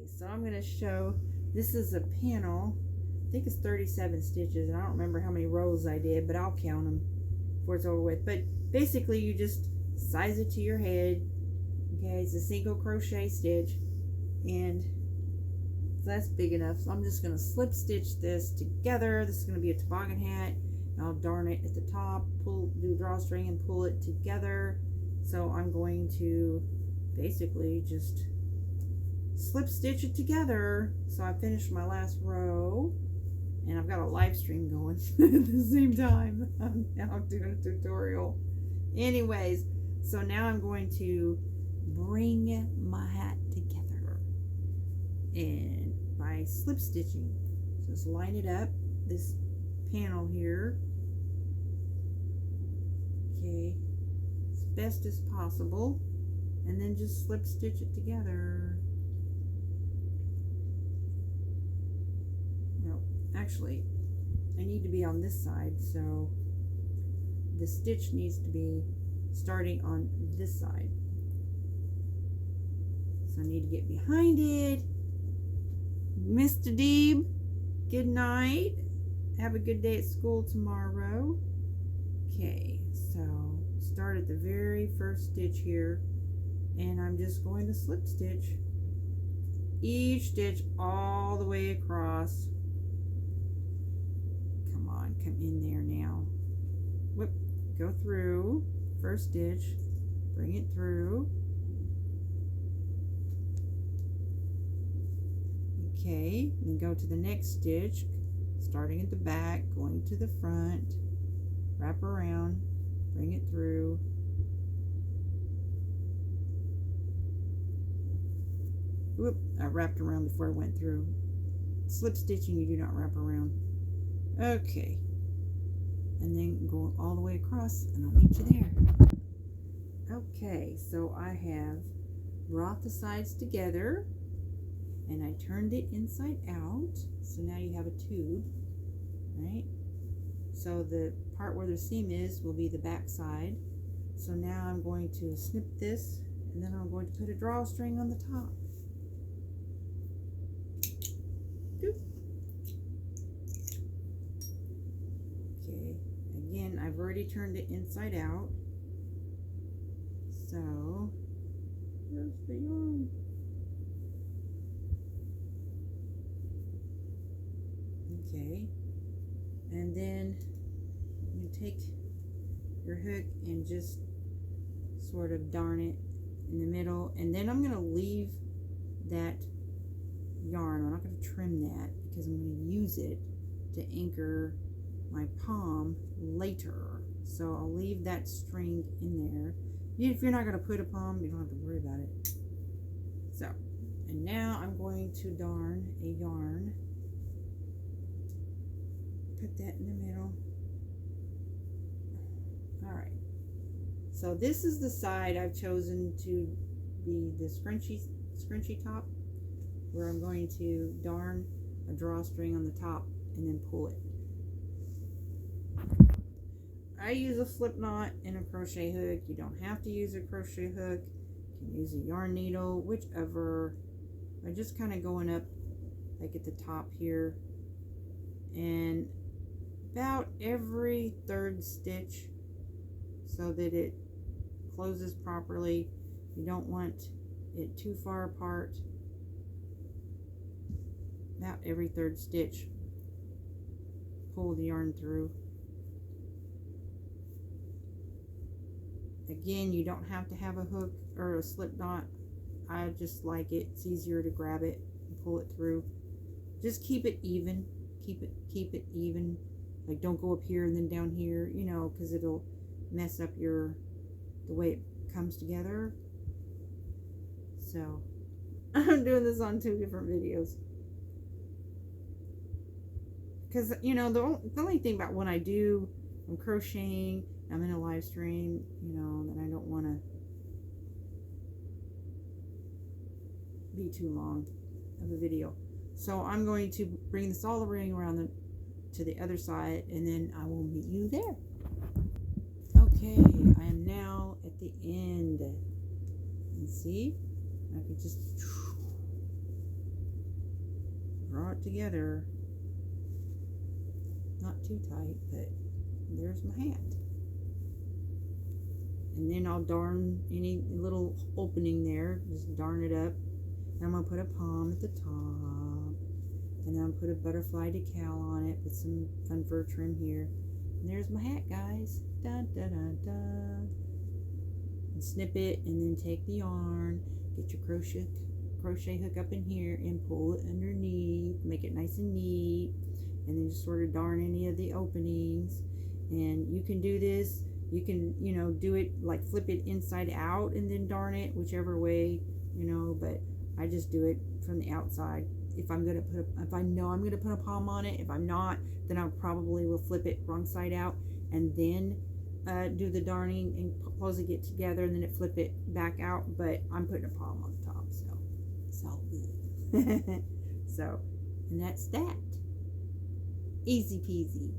so I'm going to show, this is a panel, I think it's 37 stitches, and I don't remember how many rows I did, but I'll count them before it's over with. But basically you just size it to your head. Okay, it's a single crochet stitch, and that's big enough. So I'm just going to slip stitch this together. This is going to be a toboggan hat, and I'll darn it at the top, do a drawstring and pull it together. So I'm going to basically just slip stitch it together. So I finished my last row, and I've got a live stream going at the same time. I'm now doing a tutorial. Anyways, so now I'm going to bring my hat together, and by slip stitching, just line it up, this panel here, okay, as best as possible, and then just slip stitch it together. No, actually I need to be on this side, so the stitch needs to be starting on this side. So I need to get behind it. Mr. Deeb, good night. Have a good day at school tomorrow. Okay, so start at the very first stitch here, and I'm just going to slip stitch each stitch all the way across. Come on, come in there now. Whoop, go through first stitch, bring it through. Okay, then go to the next stitch, starting at the back, going to the front, wrap around, bring it through. Whoop, I wrapped around before I went through. Slip stitching, you do not wrap around. Okay, and then go all the way across, and I'll meet you there. Okay, so I have brought the sides together, and I turned it inside out, so now you have a tube, right? So the part where the seam is will be the back side. So now I'm going to snip this, and then I'm going to put a drawstring on the top. Doop. Okay, again, I've already turned it inside out. So, where's the yarn? Okay, and then you take your hook and just sort of darn it in the middle, and then I'm going to leave that yarn. I'm not going to trim that because I'm going to use it to anchor my palm later. So I'll leave that string in there. If you're not going to put a palm, you don't have to worry about it. So, and now I'm going to darn a yarn. Put that in the middle. Alright, so this is the side I've chosen to be the scrunchy top, where I'm going to darn a drawstring on the top and then pull it. I use a slip knot and a crochet hook. You don't have to use a crochet hook. You can use a yarn needle, whichever. I'm just kind of going up like at the top here, and about every third stitch so that it closes properly. You don't want it too far apart. About every third stitch, pull the yarn through. Again, you don't have to have a hook or a slip knot. I just like it. It's easier to grab it and pull it through. Just keep it even. Keep it even. Like, don't go up here and then down here, you know, because it'll mess up the way it comes together. So I'm doing this on 2 different videos. Because, you know, the only thing about when I'm crocheting, I'm in a live stream, you know, that I don't want to be too long of a video. So I'm going to bring this all the way around to the other side, and then I will meet you there. Okay, I am now at the end. And see, I can just draw it together. Not too tight, but there's my hat. And then I'll darn any little opening there, just darn it up. And I'm going to put a palm at the top. And then I'll put a butterfly decal on it with some fun fur trim here. And there's my hat, guys. Da da da da. And snip it, and then take the yarn, get your crochet hook up in here, and pull it underneath. Make it nice and neat. And then just sort of darn any of the openings. And you can do this. You can, do it like flip it inside out and then darn it, whichever way, but I just do it from the outside. If I know I'm gonna put a palm on it, if I'm not, then I probably will flip it wrong side out and then do the darning and close it together, and then flip it back out. But I'm putting a palm on the top, so it's all good. So, and that's that. Easy peasy.